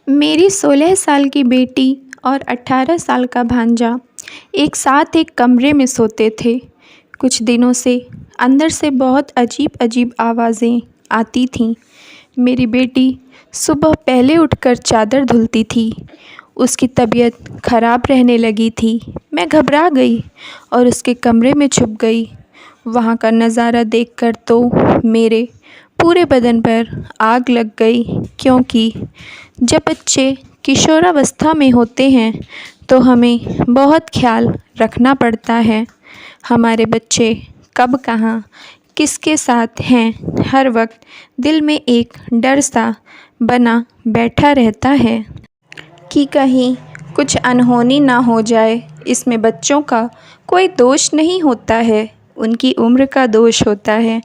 मेरी 16 साल की बेटी और 18 साल का भांजा एक साथ एक कमरे में सोते थे। कुछ दिनों से अंदर से बहुत अजीब अजीब आवाज़ें आती थीं। मेरी बेटी सुबह पहले उठकर चादर धुलती थी। उसकी तबीयत खराब रहने लगी थी। मैं घबरा गई और उसके कमरे में छुप गई। वहाँ का नज़ारा देखकर तो मेरे पूरे बदन पर आग लग गई, क्योंकि जब बच्चे किशोरावस्था में होते हैं तो हमें बहुत ख्याल रखना पड़ता है। हमारे बच्चे कब कहाँ किसके साथ हैं, हर वक्त दिल में एक डर सा बना बैठा रहता है कि कहीं कुछ अनहोनी ना हो जाए। इसमें बच्चों का कोई दोष नहीं होता है, उनकी उम्र का दोष होता है।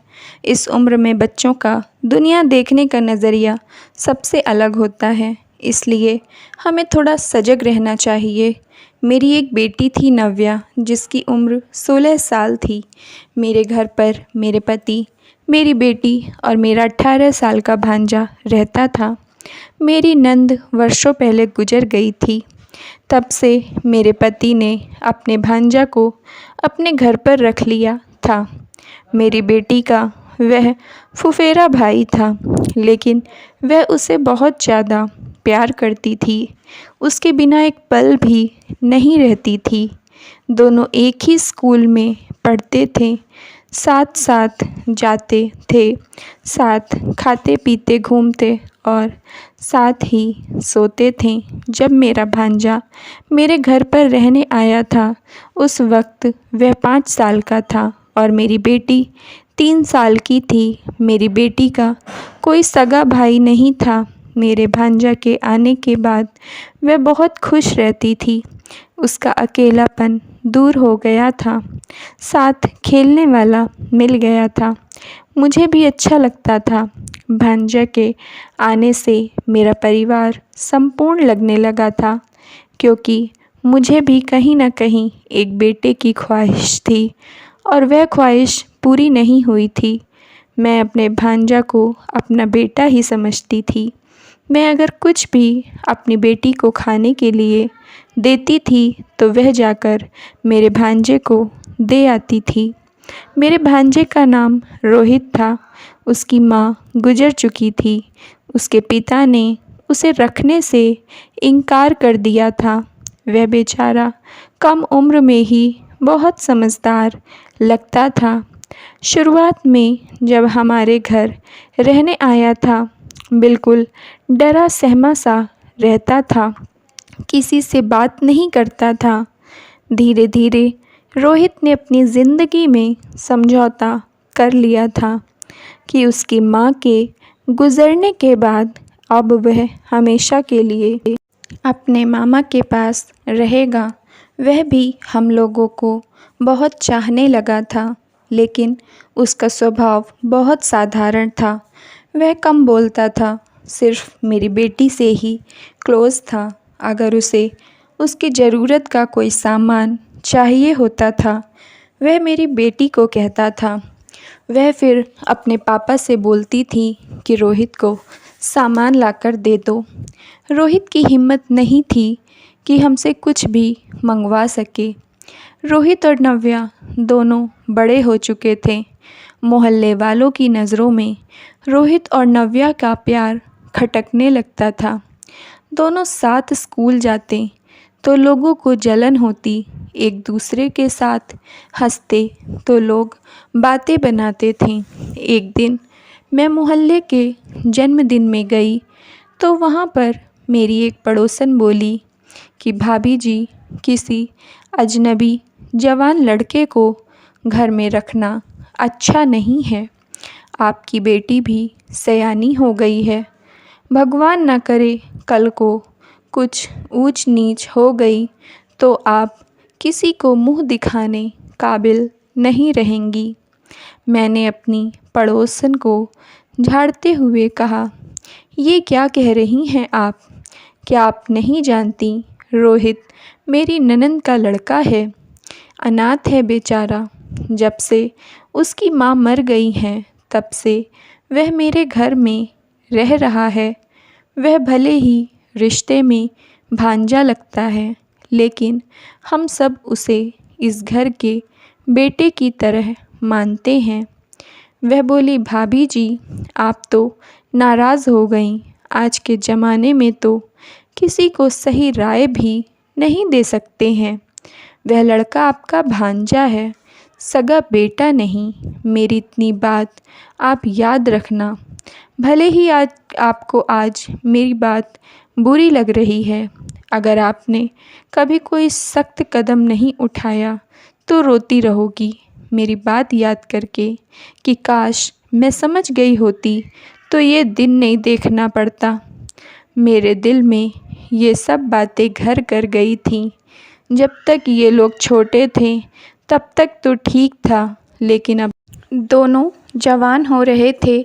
इस उम्र में बच्चों का दुनिया देखने का नज़रिया सबसे अलग होता है, इसलिए हमें थोड़ा सजग रहना चाहिए। मेरी एक बेटी थी नव्या, जिसकी उम्र 16 साल थी। मेरे घर पर मेरे पति, मेरी बेटी और मेरा 18 साल का भांजा रहता था। मेरी नंद वर्षों पहले गुजर गई थी। तब से मेरे पति ने अपने भांजा को अपने घर पर रख लिया था। मेरी बेटी का वह फुफेरा भाई था, लेकिन वह उसे बहुत ज़्यादा प्यार करती थी। उसके बिना एक पल भी नहीं रहती थी। दोनों एक ही स्कूल में पढ़ते थे, साथ साथ जाते थे, साथ खाते पीते घूमते और साथ ही सोते थे। जब मेरा भांजा मेरे घर पर रहने आया था, उस वक्त वह 5 साल का था और मेरी बेटी 3 साल की थी। मेरी बेटी का कोई सगा भाई नहीं था। मेरे भांजा के आने के बाद वह बहुत खुश रहती थी। उसका अकेलापन दूर हो गया था, साथ खेलने वाला मिल गया था। मुझे भी अच्छा लगता था। भांजा के आने से मेरा परिवार संपूर्ण लगने लगा था, क्योंकि मुझे भी कहीं ना कहीं एक बेटे की ख्वाहिश थी और वह ख्वाहिश पूरी नहीं हुई थी। मैं अपने भांजा को अपना बेटा ही समझती थी। मैं अगर कुछ भी अपनी बेटी को खाने के लिए देती थी तो वह जाकर मेरे भांजे को दे आती थी। मेरे भांजे का नाम रोहित था। उसकी माँ गुजर चुकी थी। उसके पिता ने उसे रखने से इनकार कर दिया था। वह बेचारा कम उम्र में ही बहुत समझदार लगता था। शुरुआत में जब हमारे घर रहने आया था, बिल्कुल डरा सहमा सा रहता था, किसी से बात नहीं करता था। धीरे धीरे रोहित ने अपनी ज़िंदगी में समझौता कर लिया था कि उसकी माँ के गुज़रने के बाद अब वह हमेशा के लिए अपने मामा के पास रहेगा। वह भी हम लोगों को बहुत चाहने लगा था, लेकिन उसका स्वभाव बहुत साधारण था। वह कम बोलता था, सिर्फ मेरी बेटी से ही क्लोज़ था। अगर उसे उसकी ज़रूरत का कोई सामान चाहिए होता था, वह मेरी बेटी को कहता था। वह फिर अपने पापा से बोलती थी कि रोहित को सामान लाकर दे दो। रोहित की हिम्मत नहीं थी कि हमसे कुछ भी मंगवा सके। रोहित और नव्या दोनों बड़े हो चुके थे। मोहल्ले वालों की नज़रों में रोहित और नव्या का प्यार खटकने लगता था। दोनों साथ स्कूल जाते तो लोगों को जलन होती, एक दूसरे के साथ हंसते तो लोग बातें बनाते थे। एक दिन मैं मोहल्ले के जन्मदिन में गई तो वहाँ पर मेरी एक पड़ोसन बोली कि भाभी जी, किसी अजनबी जवान लड़के को घर में रखना अच्छा नहीं है। आपकी बेटी भी सयानी हो गई है। भगवान ना करे कल को कुछ ऊंच नीच हो गई तो आप किसी को मुंह दिखाने काबिल नहीं रहेंगी। मैंने अपनी पड़ोसन को झाड़ते हुए कहा, ये क्या कह रही हैं आप? क्या आप नहीं जानती रोहित मेरी ननंद का लड़का है, अनाथ है बेचारा। जब से उसकी माँ मर गई हैं तब से वह मेरे घर में रह रहा है। वह भले ही रिश्ते में भांजा लगता है, लेकिन हम सब उसे इस घर के बेटे की तरह मानते हैं। वह बोली, भाभी जी, आप तो नाराज़ हो गईं। आज के ज़माने में तो किसी को सही राय भी नहीं दे सकते हैं। वह लड़का आपका भांजा है, सगा बेटा नहीं। मेरी इतनी बात आप याद रखना। भले ही आज आपको आज मेरी बात बुरी लग रही है। अगर आपने कभी कोई सख्त कदम नहीं उठाया तो रोती रहोगी मेरी बात याद करके कि काश मैं समझ गई होती तो ये दिन नहीं देखना पड़ता। मेरे दिल में ये सब बातें घर कर गई थीं। जब तक ये लोग छोटे थे तब तक तो ठीक था, लेकिन अब दोनों जवान हो रहे थे।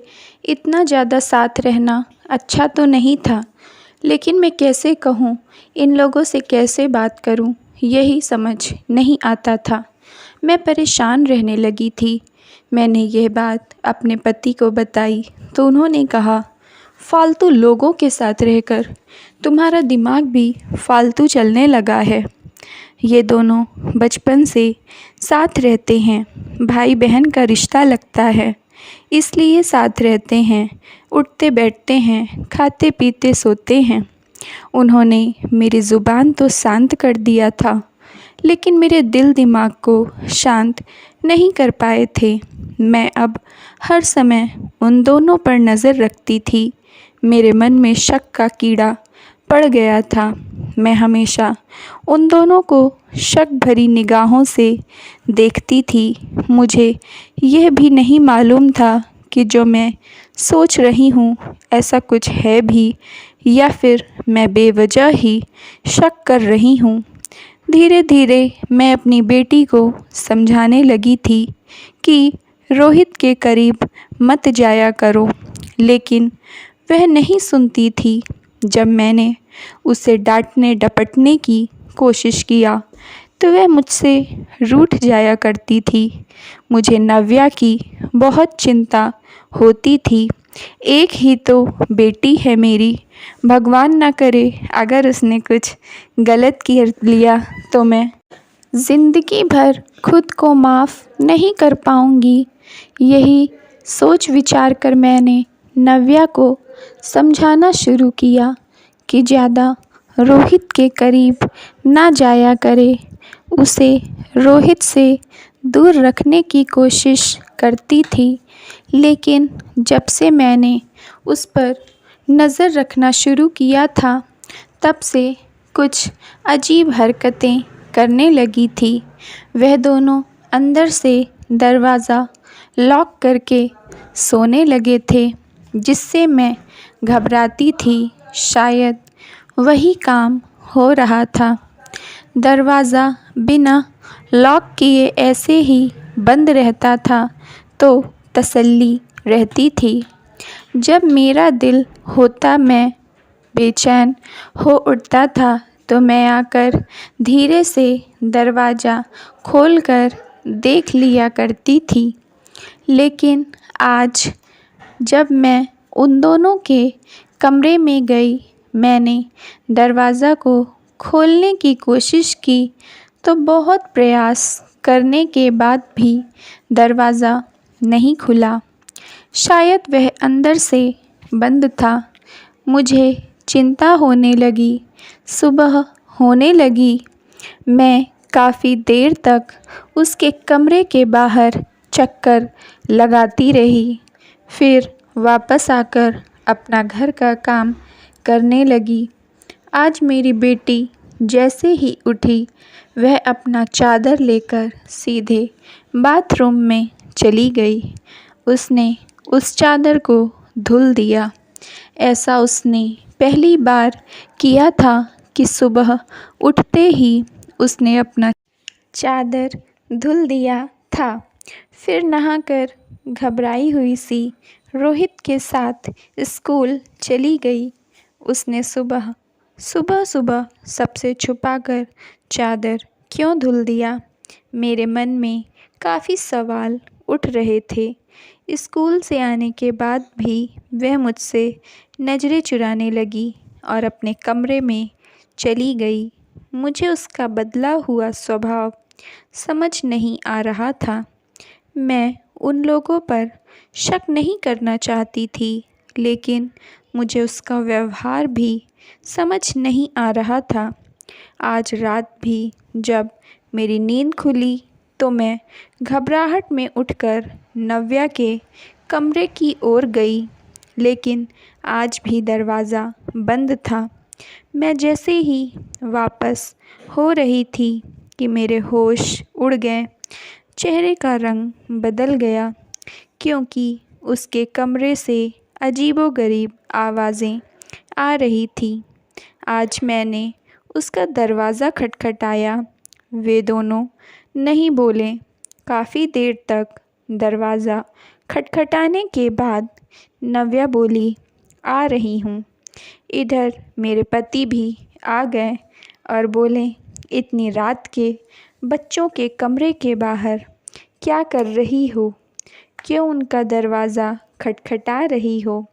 इतना ज़्यादा साथ रहना अच्छा तो नहीं था, लेकिन मैं कैसे कहूँ, इन लोगों से कैसे बात करूँ, यही समझ नहीं आता था। मैं परेशान रहने लगी थी। मैंने यह बात अपने पति को बताई तो उन्होंने कहा, फालतू लोगों के साथ रहकर तुम्हारा दिमाग भी फालतू चलने लगा है। ये दोनों बचपन से साथ रहते हैं, भाई बहन का रिश्ता लगता है, इसलिए साथ रहते हैं, उठते बैठते हैं, खाते पीते सोते हैं। उन्होंने मेरी ज़ुबान तो शांत कर दिया था, लेकिन मेरे दिल दिमाग को शांत नहीं कर पाए थे। मैं अब हर समय उन दोनों पर नज़र रखती थी। मेरे मन में शक का कीड़ा पड़ गया था। मैं हमेशा उन दोनों को शक भरी निगाहों से देखती थी। मुझे यह भी नहीं मालूम था कि जो मैं सोच रही हूँ ऐसा कुछ है भी, या फिर मैं बेवजह ही शक कर रही हूँ। धीरे धीरे मैं अपनी बेटी को समझाने लगी थी कि रोहित के करीब मत जाया करो, लेकिन वह नहीं सुनती थी। जब मैंने उसे डांटने डपटने की कोशिश किया तो वह मुझसे रूठ जाया करती थी। मुझे नव्या की बहुत चिंता होती थी। एक ही तो बेटी है मेरी। भगवान ना करे अगर उसने कुछ गलत कर लिया तो मैं ज़िंदगी भर खुद को माफ़ नहीं कर पाऊँगी। यही सोच विचार कर मैंने नव्या को समझाना शुरू किया कि ज़्यादा रोहित के करीब ना जाया करे। उसे रोहित से दूर रखने की कोशिश करती थी, लेकिन जब से मैंने उस पर नज़र रखना शुरू किया था तब से कुछ अजीब हरकतें करने लगी थी। वह दोनों अंदर से दरवाज़ा लॉक करके सोने लगे थे, जिससे मैं घबराती थी। शायद वही काम हो रहा था। दरवाज़ा बिना लॉक किए ऐसे ही बंद रहता था तो तसल्ली रहती थी। जब मेरा दिल होता मैं बेचैन हो उठता था तो मैं आकर धीरे से दरवाज़ा खोलकर देख लिया करती थी। लेकिन आज जब मैं उन दोनों के कमरे में गई, मैंने दरवाज़ा को खोलने की कोशिश की तो बहुत प्रयास करने के बाद भी दरवाज़ा नहीं खुला। शायद वह अंदर से बंद था। मुझे चिंता होने लगी। सुबह होने लगी। मैं काफ़ी देर तक उसके कमरे के बाहर चक्कर लगाती रही, फिर वापस आकर अपना घर का काम करने लगी। आज मेरी बेटी जैसे ही उठी, वह अपना चादर लेकर सीधे बाथरूम में चली गई। उसने उस चादर को धुल दिया। ऐसा उसने पहली बार किया था कि सुबह उठते ही उसने अपना चादर धुल दिया था। फिर नहाकर घबराई हुई सी रोहित के साथ स्कूल चली गई। उसने सुबह सुबह सबसे छुपाकर चादर क्यों धुल दिया? मेरे मन में काफ़ी सवाल उठ रहे थे। स्कूल से आने के बाद भी वह मुझसे नज़रें चुराने लगी और अपने कमरे में चली गई। मुझे उसका बदला हुआ स्वभाव समझ नहीं आ रहा था। मैं उन लोगों पर शक नहीं करना चाहती थी, लेकिन मुझे उसका व्यवहार भी समझ नहीं आ रहा था। आज रात भी जब मेरी नींद खुली तो मैं घबराहट में उठकर नव्या के कमरे की ओर गई, लेकिन आज भी दरवाज़ा बंद था। मैं जैसे ही वापस हो रही थी कि मेरे होश उड़ गए। चेहरे का रंग बदल गया, क्योंकि उसके कमरे से अजीबोगरीब आवाज़ें आ रही थीं। आज मैंने उसका दरवाज़ा खटखटाया। वे दोनों नहीं बोले। काफ़ी देर तक दरवाज़ा खटखटाने के बाद नव्या बोली, आ रही हूँ। इधर मेरे पति भी आ गए और बोले, इतनी रात के बच्चों के कमरे के बाहर क्या कर रही हो? क्यों उनका दरवाज़ा खटखटा रही हो?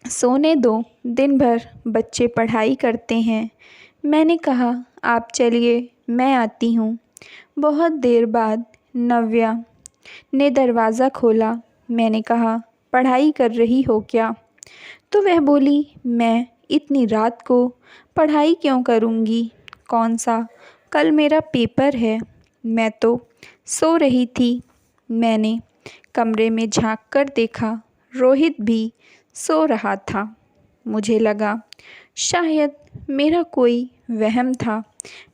सोने दो, दिन भर बच्चे पढ़ाई करते हैं। मैंने कहा, आप चलिए, मैं आती हूँ। बहुत देर बाद नव्या ने दरवाज़ा खोला। मैंने कहा, पढ़ाई कर रही हो क्या? तो वह बोली, मैं इतनी रात को पढ़ाई क्यों करूँगी? कौन सा कल मेरा पेपर है। मैं तो सो रही थी। मैंने कमरे में झांक कर देखा, रोहित भी सो रहा था। मुझे लगा शायद मेरा कोई वहम था।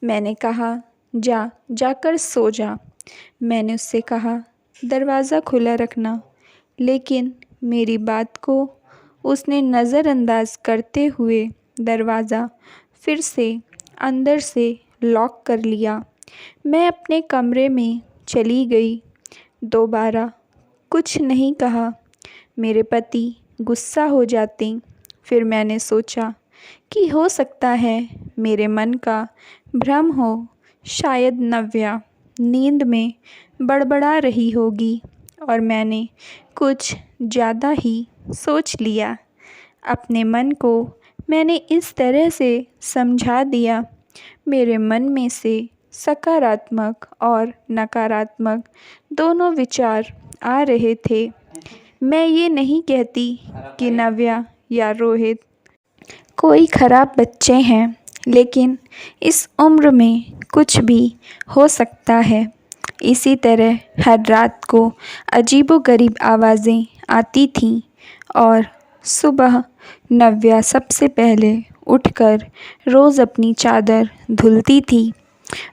मैंने कहा, जाकर सो जा। मैंने उससे कहा, दरवाज़ा खुला रखना, लेकिन मेरी बात को उसने नज़रअंदाज करते हुए दरवाज़ा फिर से अंदर से लॉक कर लिया। मैं अपने कमरे में चली गई। दोबारा कुछ नहीं कहा। मेरे पति गुस्सा हो जाते। फिर मैंने सोचा कि हो सकता है मेरे मन का भ्रम हो। शायद नव्या नींद में बड़बड़ा रही होगी और मैंने कुछ ज़्यादा ही सोच लिया। अपने मन को मैंने इस तरह से समझा दिया। मेरे मन में से सकारात्मक और नकारात्मक दोनों विचार आ रहे थे। मैं ये नहीं कहती कि नव्या या रोहित कोई ख़राब बच्चे हैं, लेकिन इस उम्र में कुछ भी हो सकता है। इसी तरह हर रात को अजीबोगरीब आवाज़ें आती थीं और सुबह नव्या सबसे पहले उठकर रोज़ अपनी चादर धुलती थी।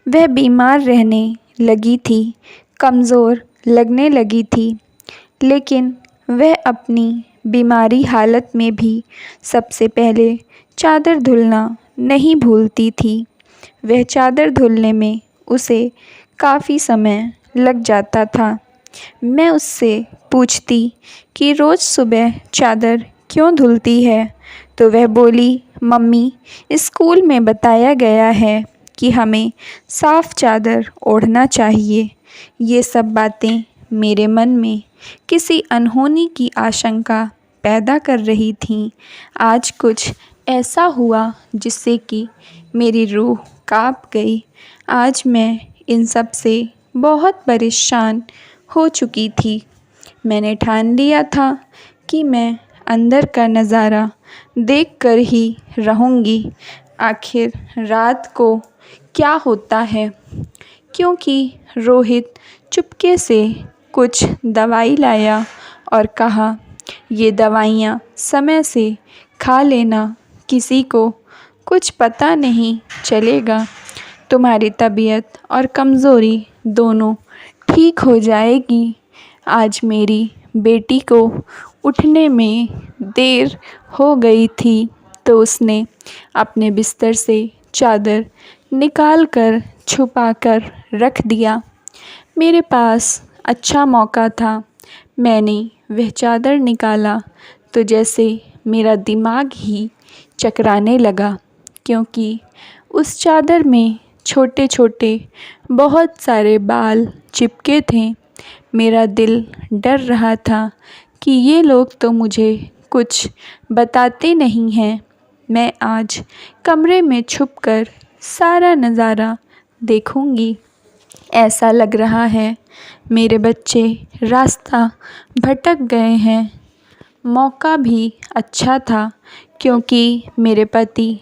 वह बीमार रहने लगी थी, कमज़ोर लगने लगी थी, लेकिन वह अपनी बीमारी हालत में भी सबसे पहले चादर धुलना नहीं भूलती थी। वह चादर धुलने में उसे काफ़ी समय लग जाता था। मैं उससे पूछती कि रोज़ सुबह चादर क्यों धुलती है, तो वह बोली, मम्मी, स्कूल में बताया गया है कि हमें साफ़ चादर ओढ़ना चाहिए। ये सब बातें मेरे मन में किसी अनहोनी की आशंका पैदा कर रही थीं। आज कुछ ऐसा हुआ जिससे कि मेरी रूह काँप गई। आज मैं इन सब से बहुत परेशान हो चुकी थी। मैंने ठान लिया था कि मैं अंदर का नज़ारा देखकर ही रहूँगी। आखिर रात को क्या होता है, क्योंकि रोहित चुपके से कुछ दवाई लाया और कहा, ये दवाइयाँ समय से खा लेना, किसी को कुछ पता नहीं चलेगा। तुम्हारी तबीयत और कमज़ोरी दोनों ठीक हो जाएगी। आज मेरी बेटी को उठने में देर हो गई थी, तो उसने अपने बिस्तर से चादर निकाल कर छुपा कर रख दिया। मेरे पास अच्छा मौका था। मैंने वह चादर निकाला तो जैसे मेरा दिमाग ही चकराने लगा, क्योंकि उस चादर में छोटे छोटे बहुत सारे बाल चिपके थे। मेरा दिल डर रहा था कि ये लोग तो मुझे कुछ बताते नहीं हैं, मैं आज कमरे में छुपकर सारा नज़ारा देखूंगी। ऐसा लग रहा है मेरे बच्चे रास्ता भटक गए हैं। मौका भी अच्छा था क्योंकि मेरे पति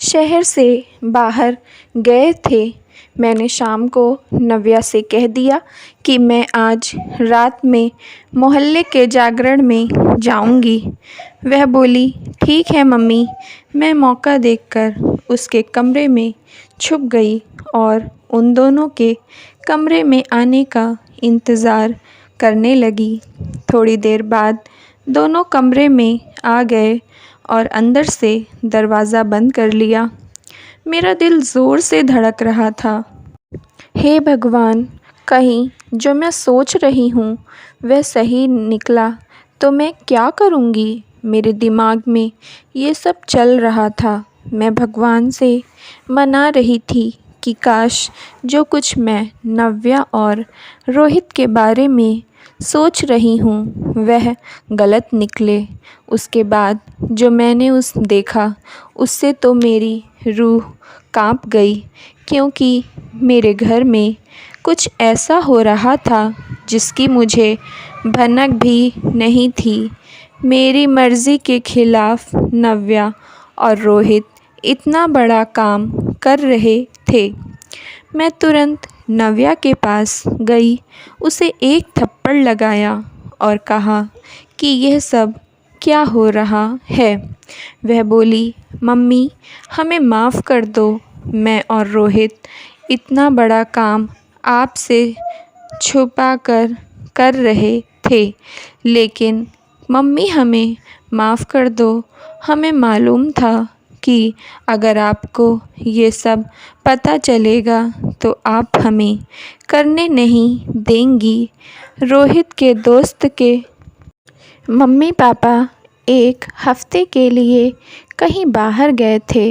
शहर से बाहर गए थे। मैंने शाम को नव्या से कह दिया कि मैं आज रात में मोहल्ले के जागरण में जाऊंगी। वह बोली, ठीक है मम्मी। मैं मौका देखकर उसके कमरे में छुप गई और उन दोनों के कमरे में आने का इंतज़ार करने लगी। थोड़ी देर बाद दोनों कमरे में आ गए और अंदर से दरवाज़ा बंद कर लिया। मेरा दिल ज़ोर से धड़क रहा था। हे भगवान, कहीं जो मैं सोच रही हूँ वह सही निकला तो मैं क्या करूँगी। मेरे दिमाग में ये सब चल रहा था। मैं भगवान से मना रही थी कि काश जो कुछ मैं नव्या और रोहित के बारे में सोच रही हूँ वह गलत निकले। उसके बाद जो मैंने देखा उससे तो मेरी रूह कांप गई, क्योंकि मेरे घर में कुछ ऐसा हो रहा था जिसकी मुझे भनक भी नहीं थी। मेरी मर्ज़ी के खिलाफ़ नव्या और रोहित इतना बड़ा काम कर रहे थे। मैं तुरंत नव्या के पास गई, उसे एक थप्पड़ लगाया और कहा कि यह सब क्या हो रहा है। वह बोली, मम्मी हमें माफ़ कर दो। मैं और रोहित इतना बड़ा काम आपसे छुपा कर रहे थे, लेकिन मम्मी हमें माफ़ कर दो। हमें मालूम था कि अगर आपको ये सब पता चलेगा तो आप हमें करने नहीं देंगी। रोहित के दोस्त के मम्मी पापा एक हफ़्ते के लिए कहीं बाहर गए थे।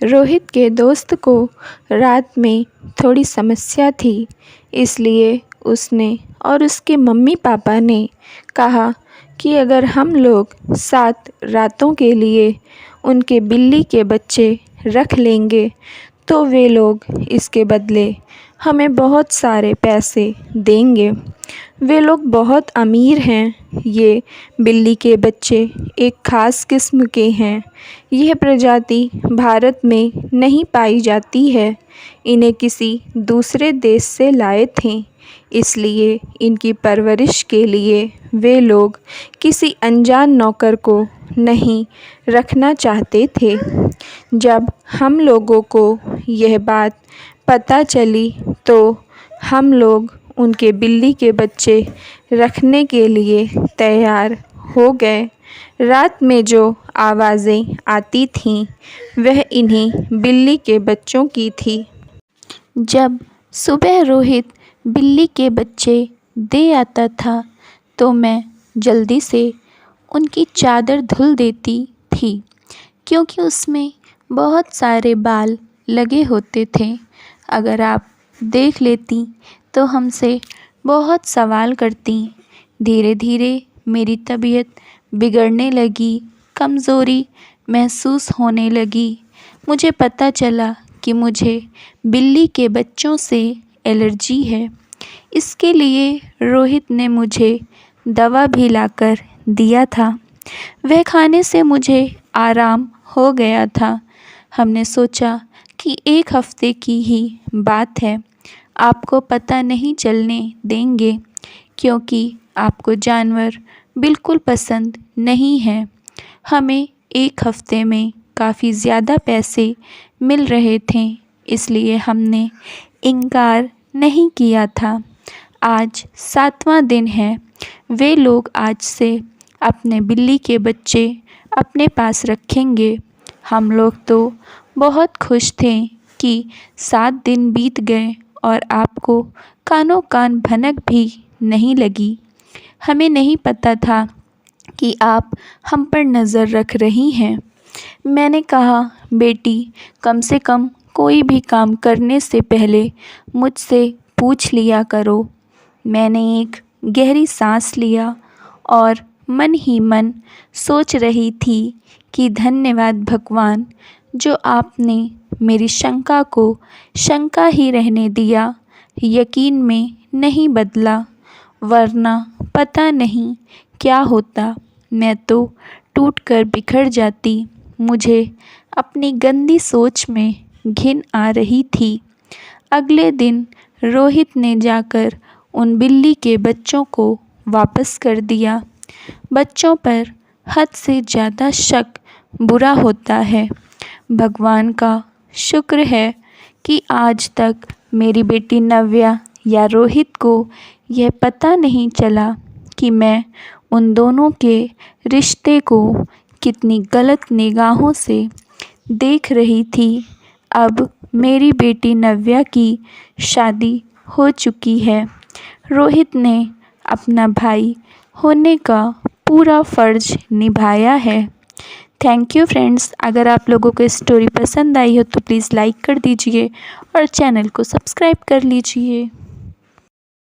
रोहित के दोस्त को रात में थोड़ी समस्या थी, इसलिए उसने और उसके मम्मी पापा ने कहा कि अगर हम लोग 7 रातों के लिए उनके बिल्ली के बच्चे रख लेंगे तो वे लोग इसके बदले हमें बहुत सारे पैसे देंगे। वे लोग बहुत अमीर हैं। ये बिल्ली के बच्चे एक ख़ास किस्म के हैं। यह प्रजाति भारत में नहीं पाई जाती है। इन्हें किसी दूसरे देश से लाए थे, इसलिए इनकी परवरिश के लिए वे लोग किसी अनजान नौकर को नहीं रखना चाहते थे। जब हम लोगों को यह बात पता चली तो हम लोग उनके बिल्ली के बच्चे रखने के लिए तैयार हो गए। रात में जो आवाज़ें आती थीं वह इन्हीं बिल्ली के बच्चों की थी। जब सुबह रोहित बिल्ली के बच्चे दे आता था तो मैं जल्दी से उनकी चादर धुल देती थी, क्योंकि उसमें बहुत सारे बाल लगे होते थे। अगर आप देख लेती तो हमसे बहुत सवाल करती। धीरे धीरे मेरी तबीयत बिगड़ने लगी, कमज़ोरी महसूस होने लगी। मुझे पता चला कि मुझे बिल्ली के बच्चों से एलर्जी है। इसके लिए रोहित ने मुझे दवा भी लाकर दिया था। वह खाने से मुझे आराम हो गया था। हमने सोचा कि 1 हफ़्ते की ही बात है, आपको पता नहीं चलने देंगे, क्योंकि आपको जानवर बिल्कुल पसंद नहीं है। हमें 1 हफ़्ते में काफ़ी ज़्यादा पैसे मिल रहे थे, इसलिए हमने इनकार नहीं किया था। आज 7वां दिन है। वे लोग आज से अपने बिल्ली के बच्चे अपने पास रखेंगे। हम लोग तो बहुत खुश थे कि 7 दिन बीत गए और आपको कानों कान भनक भी नहीं लगी। हमें नहीं पता था कि आप हम पर नज़र रख रही हैं। मैंने कहा, बेटी कम से कम कोई भी काम करने से पहले मुझसे पूछ लिया करो। मैंने एक गहरी सांस लिया और मन ही मन सोच रही थी कि धन्यवाद भगवान, जो आपने मेरी शंका को शंका ही रहने दिया, यकीन में नहीं बदला, वरना पता नहीं क्या होता। मैं तो टूट कर बिखर जाती। मुझे अपनी गंदी सोच में घिन आ रही थी। अगले दिन रोहित ने जाकर उन बिल्ली के बच्चों को वापस कर दिया। बच्चों पर हद से ज़्यादा शक बुरा होता है। भगवान का शुक्र है कि आज तक मेरी बेटी नव्या या रोहित को यह पता नहीं चला कि मैं उन दोनों के रिश्ते को कितनी गलत निगाहों से देख रही थी। अब मेरी बेटी नव्या की शादी हो चुकी है। रोहित ने अपना भाई होने का पूरा फ़र्ज़ निभाया है। Thank you friends. अगर आप लोगों को स्टोरी पसंद आई हो तो प्लीज़ लाइक कर दीजिए और चैनल को सब्सक्राइब कर लीजिए।